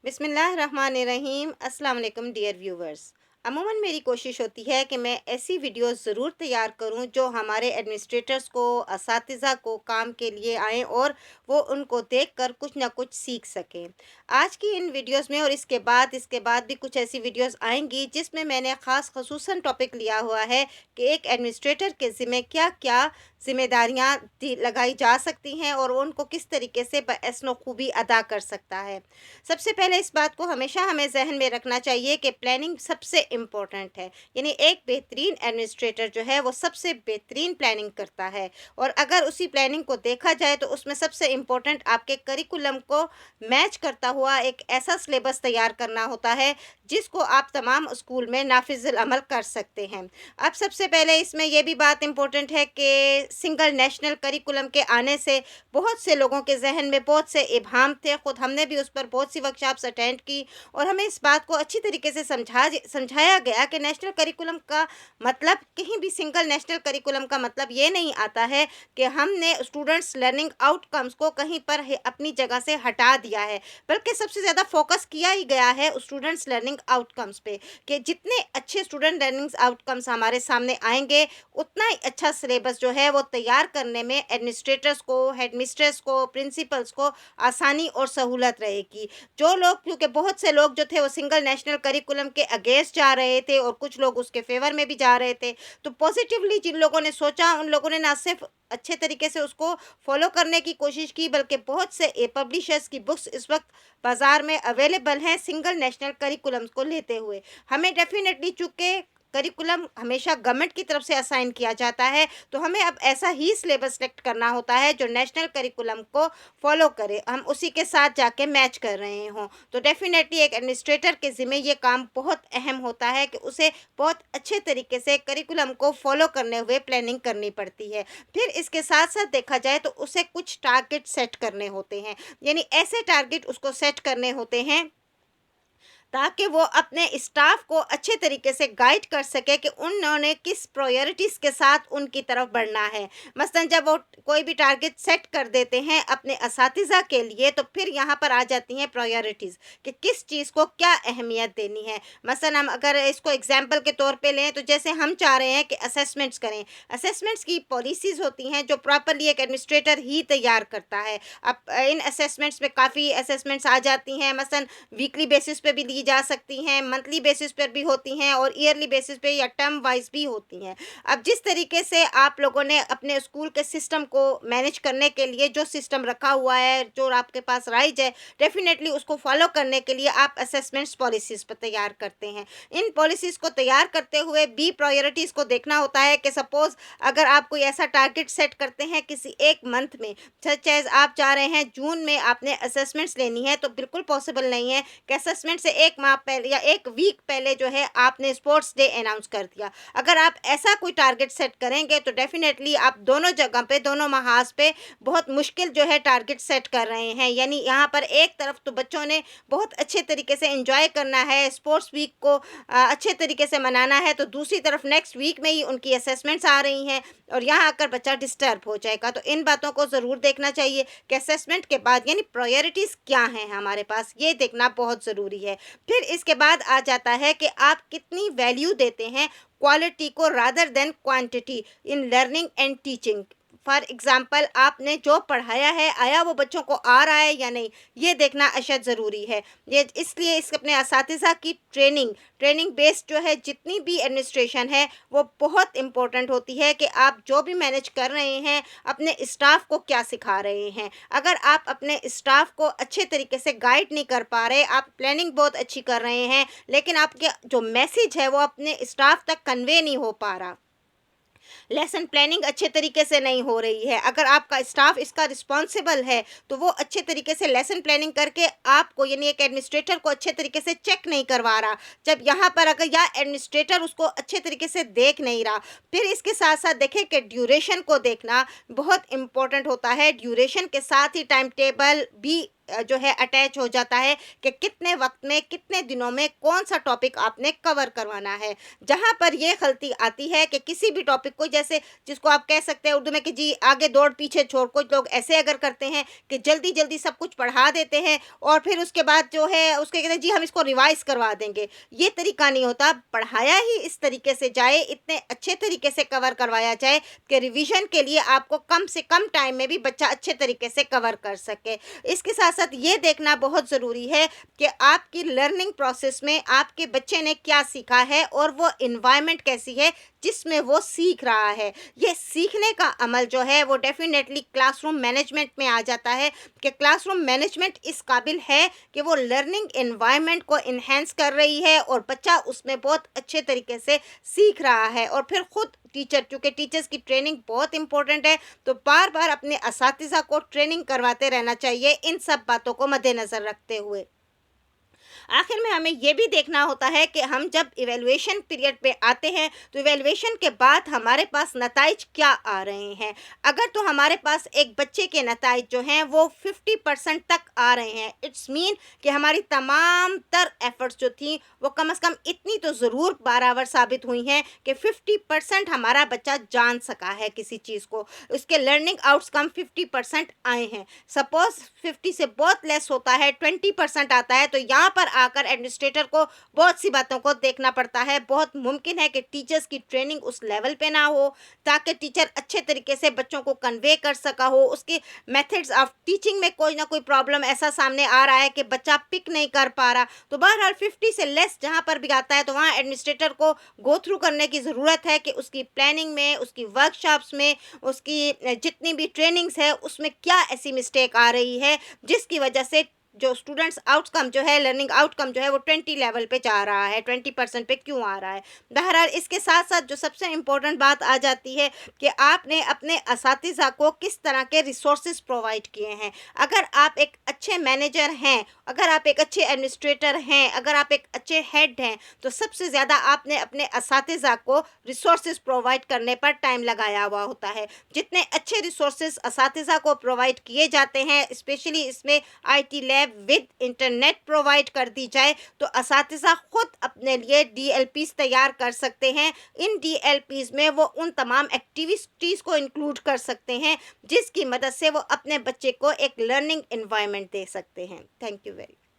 बिस्मिल्लाहिर्रहमानिर्रहीम। अस्सलाम वालेकुम डियर व्यूवर्स। अमूमन मेरी कोशिश होती है कि मैं ऐसी वीडियोस ज़रूर तैयार करूं जो हमारे एडमिनिस्ट्रेटर्स को, असातिज़ा को काम के लिए आएँ और वो उनको देखकर कुछ ना कुछ सीख सकें। आज की इन वीडियोस में और इसके बाद भी कुछ ऐसी वीडियोस आएंगी जिसमें मैंने ख़ास खसूसन टॉपिक लिया हुआ है कि एक एडमिनिस्ट्रेटर के ज़िम्मे क्या-क्या ज़िम्मेदारियाँ लगाई जा सकती हैं और वो उनको किस तरीके से बहसन खूबी अदा कर सकता है। सबसे पहले इस बात को हमेशा हमें ज़हन में रखना चाहिए कि प्लानिंग सबसे इम्पोर्टेंट है। यानी एक बेहतरीन एडमिनिस्ट्रेटर जो है वो सबसे बेहतरीन प्लानिंग करता है और अगर उसी प्लानिंग को देखा जाए तो उसमें सबसे इम्पोर्टेंट आपके करिकुलम को मैच करता हुआ एक ऐसा सिलेबस तैयार करना होता है जिसको आप तमाम स्कूल में नाफिज़ुल अमल कर सकते हैं। अब सबसे पहले इसमें यह भी बात इम्पोर्टेंट है कि सिंगल नेशनल करिकुलम के आने से बहुत से लोगों के ज़हन में बहुत से इबहाम थे। ख़ुद हमने भी उस पर बहुत सी वर्कशॉप्स अटेंड की और हमें इस बात को अच्छी तरीके से समझाया गया कि नेशनल करिकुलम का मतलब, कहीं भी सिंगल नेशनल करिकुलम का मतलब ये नहीं आता है कि हमने स्टूडेंट्स लर्निंग आउटकम्स को कहीं पर अपनी जगह से हटा दिया है, बल्कि सबसे ज़्यादा फोकस किया ही गया है स्टूडेंट्स लर्निंग आउटकम्स पे कि जितने अच्छे स्टूडेंट लर्निंग आउटकम्स हमारे सामने आएंगे उतना ही अच्छा सिलेबस जो है वो तैयार करने में एडमिनिस्ट्रेटर्स को, हेडमिस्ट्रेस को, प्रिंसिपल्स को आसानी और सहूलत रहेगी। जो लोग, क्योंकि बहुत से लोग जो थे वो सिंगल नेशनल करिकुलम के अगेंस्ट जा रहे थे और कुछ लोग उसके फेवर में भी जा रहे थे, तो पॉजिटिवली जिन लोगों ने सोचा उन लोगों ने ना सिर्फ अच्छे तरीके से उसको फॉलो करने की कोशिश की, बल्कि बहुत से पब्लिशर्स की बुक्स इस वक्त बाज़ार में अवेलेबल हैं सिंगल नेशनल करिकुलम को लेते हुए। हमें डेफिनेटली, चूँकि करिकुलम हमेशा गवर्नमेंट की तरफ से असाइन किया जाता है, तो हमें अब ऐसा ही सिलेबस सेलेक्ट करना होता है जो नेशनल करिकुलम को फॉलो करे, हम उसी के साथ जाके मैच कर रहे हों। तो डेफिनेटली एक एडमिनिस्ट्रेटर के ज़िम्मे ये काम बहुत अहम होता है कि उसे बहुत अच्छे तरीके से करिकुलम को फॉलो करने हुए प्लानिंग करनी पड़ती है। फिर इसके साथ साथ देखा जाए तो उसे कुछ टारगेट सेट करने होते हैं, यानी ऐसे टारगेट उसको सेट करने होते हैं ताकि वो अपने स्टाफ को अच्छे तरीके से गाइड कर सके कि उन्होंने किस प्रायोरिटीज़ के साथ उनकी तरफ बढ़ना है। मसलन जब वो कोई भी टारगेट सेट कर देते हैं अपने असातिज़ा के लिए, तो फिर यहाँ पर आ जाती हैं प्रायोरिटीज़ कि किस चीज़ को क्या अहमियत देनी है। मसलन हम अगर इसको एग्जांपल के तौर पे लें तो जैसे हम चाह रहे हैं कि असेसमेंट्स करें, असेसमेंट्स की पॉलिसीज़ होती हैं जो प्रॉपरली एक एडमिनिस्ट्रेटर ही तैयार करता है। अब इन असेसमेंट्स में काफ़ी असेसमेंट्स आ जाती हैं, मसलन वीकली बेसिस पे भी ली जा सकती हैं, मंथली बेसिस पर भी होती हैं और ईयरली बेसिस पे या टर्म वाइज भी होती हैं। अब जिस तरीके से आप लोगों ने अपने स्कूल के सिस्टम को मैनेज करने के लिए जो सिस्टम रखा हुआ है, जो आपके पास राइज है, डेफिनेटली उसको फॉलो करने के लिए आप असेसमेंट्स पॉलिसीज़ पर तैयार करते हैं। इन पॉलिसीज़ को तैयार करते हुए बी प्रायोरिटीज़ को देखना होता है कि सपोज़ अगर आप कोई ऐसा टारगेट सेट करते हैं किसी एक मंथ में, सच एज़ आप चाह रहे हैं जून में आपने असेसमेंट्स लेनी है, तो बिल्कुल पॉसिबल नहीं है कि असेसमेंट से 1 माह पहले या 1 वीक पहले जो है आपने स्पोर्ट्स डे अनाउंस कर दिया। अगर आप ऐसा कोई टारगेट सेट करेंगे तो डेफ़िनेटली आप दोनों जगह पे, दोनों महाज पे बहुत मुश्किल जो है टारगेट सेट कर रहे हैं। यानी यहाँ पर एक तरफ तो बच्चों ने बहुत अच्छे तरीके से एन्जॉय करना है, स्पोर्ट्स वीक को अच्छे तरीके से मनाना है, तो दूसरी तरफ नेक्स्ट वीक में ही उनकी असेसमेंट्स आ रही हैं और यहाँ आकर बच्चा डिस्टर्ब हो जाएगा। तो इन बातों को ज़रूर देखना चाहिए कि असेसमेंट के बाद यानी प्रायोरिटीज़ क्या हैं हमारे पास, ये देखना बहुत ज़रूरी है। फिर इसके बाद आ जाता है कि आप कितनी वैल्यू देते हैं क्वालिटी को rather than quantity in learning and teaching. For example, आपने जो पढ़ाया है आया वो बच्चों को आ रहा है या नहीं, ये देखना अशद ज़रूरी है। ये इसलिए इस अपने असातिज़ा की ट्रेनिंग बेस्ड जो है जितनी भी एडमिनिस्ट्रेशन है वो बहुत इम्पोर्टेंट होती है कि आप जो भी मैनेज कर रहे हैं अपने स्टाफ को क्या सिखा रहे हैं। अगर आप अपने स्टाफ को अच्छे तरीके से गाइड नहीं कर पा रहे, आप प्लानिंग बहुत अच्छी कर रहे हैं लेकिन आपके जो मैसेज है वो अपने स्टाफ तक कन्वे नहीं हो पा रहा, लेसन प्लानिंग अच्छे तरीके से नहीं हो रही है, अगर आपका स्टाफ इसका रिस्पॉन्सिबल है तो वो अच्छे तरीके से लेसन प्लानिंग करके आपको यानी एक एडमिनिस्ट्रेटर को अच्छे तरीके से चेक नहीं करवा रहा, जब यहाँ पर अगर या एडमिनिस्ट्रेटर उसको अच्छे तरीके से देख नहीं रहा, फिर इसके साथ साथ देखें कि ड्यूरेशन को देखना बहुत इम्पोर्टेंट होता है। ड्यूरेशन के साथ ही टाइम टेबल भी جو ہے اٹیچ ہو جاتا ہے کہ کتنے وقت میں کتنے دنوں میں کون سا ٹاپک آپ نے کور کروانا ہے. جہاں پر یہ غلطی آتی ہے کہ کسی بھی ٹاپک کو جیسے جس کو آپ کہہ سکتے ہیں اردو میں کہ جی آگے دوڑ پیچھے چھوڑ، کچھ لوگ ایسے اگر کرتے ہیں کہ جلدی جلدی سب کچھ پڑھا دیتے ہیں اور پھر اس کے بعد جو ہے اس کے کہتے ہیں جی ہم اس کو ریوائز کروا دیں گے. یہ طریقہ نہیں ہوتا. پڑھایا ہی اس طریقے سے جائے، اتنے اچھے طریقے سے کور کروایا جائے کہ ریویژن کے لیے آپ کو کم سے کم ٹائم میں بھی بچہ اچھے طریقے سے کور کر سکے. اس کے ساتھ ساتھ یہ دیکھنا بہت ضروری ہے کہ آپ کی لرننگ پروسیس میں آپ کے بچے نے کیا سیکھا ہے اور وہ انوائرمنٹ کیسی ہے جس میں وہ سیکھ رہا ہے. یہ سیکھنے کا عمل جو ہے وہ ڈیفینیٹلی کلاس روم مینجمنٹ میں آ جاتا ہے کہ کلاس روم مینجمنٹ اس قابل ہے کہ وہ لرننگ انوائرمنٹ کو انہینس کر رہی ہے اور بچہ اس میں بہت اچھے طریقے سے سیکھ رہا ہے. اور پھر خود ٹیچر، کیونکہ ٹیچرز کی ٹریننگ بہت امپورٹنٹ ہے، تو بار بار اپنے اساتذہ کو ٹریننگ کرواتے رہنا چاہیے ان سب باتوں کو مد نظر رکھتے ہوئے. آخر میں ہمیں یہ بھی دیکھنا ہوتا ہے کہ ہم جب ایویلویشن پیریڈ پہ آتے ہیں تو ایویلویشن کے بعد ہمارے پاس نتائج کیا آ رہے ہیں. اگر تو ہمارے پاس ایک بچے کے نتائج جو ہیں وہ 50% تک آ رہے ہیں، اٹس مین کہ ہماری تمام تر ایفرٹس جو تھیں وہ کم از کم اتنی تو ضرور برابر ثابت ہوئی ہیں کہ 50% ہمارا بچہ جان سکا ہے کسی چیز کو، اس کے لرننگ آؤٹس کم 50% آئے ہیں. سپوز 50 سے بہت لیس ہوتا ہے، 20% آتا ہے، تو یہاں پر آ کر ایڈمنسٹریٹر کو بہت سی باتوں کو دیکھنا پڑتا ہے. بہت ممکن ہے کہ ٹیچرز کی ٹریننگ اس لیول پہ نہ ہو تاکہ ٹیچر اچھے طریقے سے بچوں کو کنوے کر سکا ہو. اس کی میتھڈز آف ٹیچنگ میں کوئی نہ کوئی پرابلم ایسا سامنے آ رہا ہے کہ بچہ پک نہیں کر پا رہا. تو بہرحال 50 سے لیس جہاں پر بھی آتا ہے تو وہاں ایڈمنسٹریٹر کو گو تھرو کرنے کی ضرورت ہے کہ اس کی پلاننگ میں، اس کی ورک شاپس میں، اس کی جتنی بھی ٹریننگز ہے اس میں کیا ایسی مسٹیک آ رہی ہے جس کی وجہ سے جو اسٹوڈنٹس آؤٹ کم جو ہے، لرننگ آؤٹ کم جو ہے وہ 20 لیول پہ جا رہا ہے، 20% پہ کیوں آ رہا ہے. بہرحال اس کے ساتھ ساتھ جو سب سے امپورٹنٹ بات آ جاتی ہے کہ آپ نے اپنے اساتذہ کو کس طرح کے ریسورسز پرووائڈ کیے ہیں. اگر آپ ایک اچھے مینیجر ہیں، اگر آپ ایک اچھے ایڈمنسٹریٹر ہیں، اگر آپ ایک اچھے ہیڈ ہیں، تو سب سے زیادہ آپ نے اپنے اساتذہ کو ریسورسز پرووائڈ کرنے پر ٹائم لگایا ہوا ہوتا ہے. جتنے اچھے ریسورسز اساتذہ کو پرووائڈ کیے جاتے ہیں، اسپیشلی اس میں I T lab with internet provide کر دی جائے تو اساتذہ خود اپنے لیے ڈی ایل پیز تیار کر سکتے ہیں. ان ڈی ایل پیز میں وہ ان تمام ایکٹیویٹیز کو انکلوڈ کر سکتے ہیں جس کی مدد سے وہ اپنے بچے کو ایک لرننگ انوائرمنٹ دے سکتے ہیں. Thank you very